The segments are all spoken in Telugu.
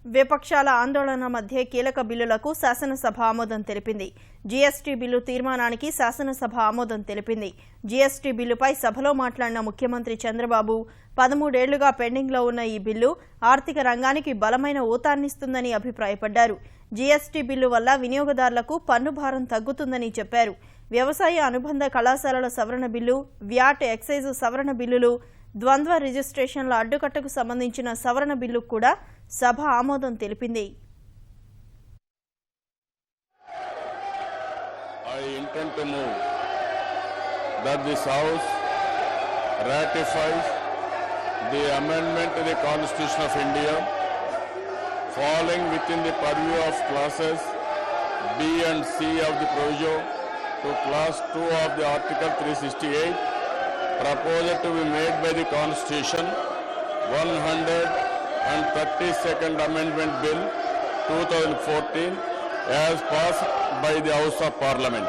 విపక్షాల ఆందోళన మధ్య కీలక బిల్లులకు శాసనసభ ఆమోదం తెలిపింది. జీఎస్టీ బిల్లు తీర్మానానికి శాసనసభ ఆమోదం తెలిపింది. జీఎస్టీ బిల్లుపై సభలో మాట్లాడిన ముఖ్యమంత్రి చంద్రబాబు 13 ఏళ్లుగా పెండింగ్లో ఉన్న ఈ బిల్లు ఆర్థిక రంగానికి బలమైన ఊతాన్నిస్తుందని అభిప్రాయపడ్డారు. జీఎస్టీ బిల్లు వల్ల వినియోగదారులకు పన్ను భారం తగ్గుతుందని చెప్పారు. వ్యవసాయ అనుబంధ కళాశాలల సవరణ బిల్లు, వ్యాట్ ఎక్సైజ్ సవరణ బిల్లులు, ద్వంద్వ రిజిస్ట్రేషన్ల అడ్డుకట్టకు సంబంధించిన సవరణ బిల్లుకు కూడా సభ ఆమోదం తెలిపింది. I intend to move that this House ratifies the amendment to the Constitution of India falling within the purview of classes B and C of the proviso to class 2 of the Article 368 proposed to be made by the Constitution 132nd Amendment Bill 2014 as passed by the House of Parliament.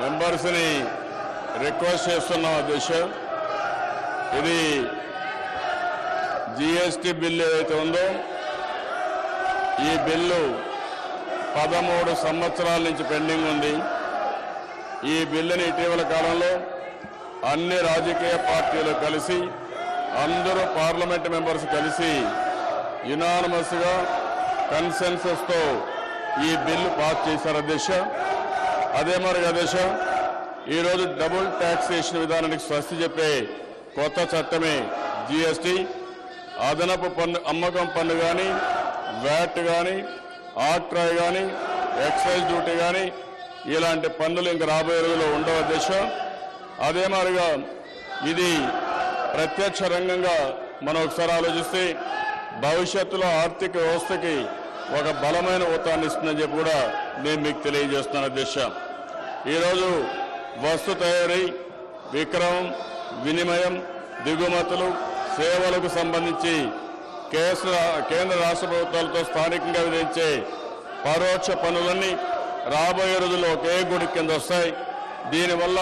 Members ni request chestunna adhyksha idi GST bill edaithe undo ee billu 13 సంవత్సరాల నుంచి పెండింగ్ ఉంది. ఈ బిల్లుని ఇటీవల కాలంలో అన్ని రాజకీయ పార్టీలు కలిసి అందరూ పార్లమెంట్ మెంబర్స్ కలిసి యునానిమస్ గా కన్సెన్సస్ తో ఈ బిల్లు పాస్ చేశారు అధ్యక్ష. అదే మరి అధ్యక్ష, ఈరోజు డబుల్ టాక్సేషన్ విధానానికి స్వస్తి చెప్పే కొత్త చట్టమే జీఎస్టీ. అదనపు పన్ను, అమ్మకం పన్ను కానీ, వ్యాట్ కానీ, ఆక్ట్రాయ్ కానీ, ఎక్సైజ్ డ్యూటీ కానీ ఇలాంటి పన్నులు ఇంక రాబోయే రోజుల్లో ఉండవు అధ్యక్ష. అదే మాదిరిగా ఇది ప్రత్యక్ష రంగంగా మనం ఒకసారి ఆలోచిస్తే భవిష్యత్తులో ఆర్థిక వ్యవస్థకి ఒక బలమైన ఊతాన్ని ఇస్తుందని చెప్పి కూడా నేను మీకు తెలియజేస్తున్నాను అధ్యక్ష. ఈరోజు వస్తు తయారీ, విక్రయం, వినిమయం, దిగుమతులు, సేవలకు సంబంధించి కేంద్ర రాష్ట్ర ప్రభుత్వాలతో స్థానికంగా విధించే పరోక్ష పన్నులన్నీ రాబోయే రోజుల్లో ఒకే గుడి కింద వస్తాయి. దీనివల్ల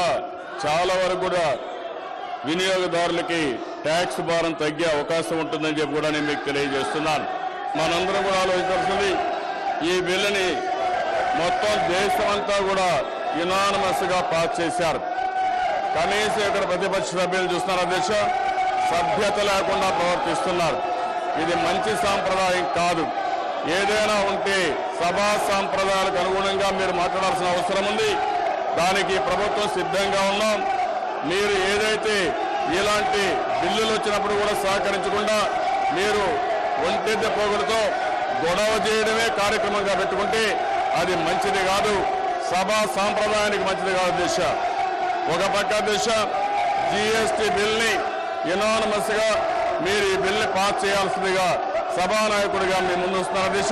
చాలా వరకు కూడా వినియోగదారులకి ట్యాక్స్ భారం తగ్గే అవకాశం ఉంటుందని చెప్పి కూడా నేను మీకు తెలియజేస్తున్నాను. మనందరం కూడా ఆలోచించాల్సింది, ఈ బిల్లుని మొత్తం దేశం అంతా కూడా యునానిమస్ గా పాస్ చేశారు. కనీసం ఇక్కడ ప్రతిపక్ష సభ్యులు చూస్తున్నారు అధ్యక్ష, సభ్యత లేకుండా ప్రవర్తిస్తున్నారు. ఇది మంచి సాంప్రదాయం కాదు. ఏదైనా ఉంటే సభా సాంప్రదాయాలకు అనుగుణంగా మీరు మాట్లాడాల్సిన అవసరం ఉంది. దానికి ప్రభుత్వం సిద్ధంగా ఉన్నాం. మీరు ఏదైతే ఇలాంటి బిల్లులు వచ్చినప్పుడు కూడా సహకరించకుండా మీరు ఒంటెద్దు పోగులతో గొడవ చేయడమే కార్యక్రమంగా పెట్టుకుంటే అది మంచిది కాదు, సభా సాంప్రదాయానికి మంచిది కాదు దిశ. ఒక పక్క దిశ జీఎస్టీ బిల్ని యునానిమస్ గా మీరు ఈ బిల్ని పాస్ చేయాల్సిందిగా సభానాయకుడిగా మీ ముందు వస్తున్న దిశ.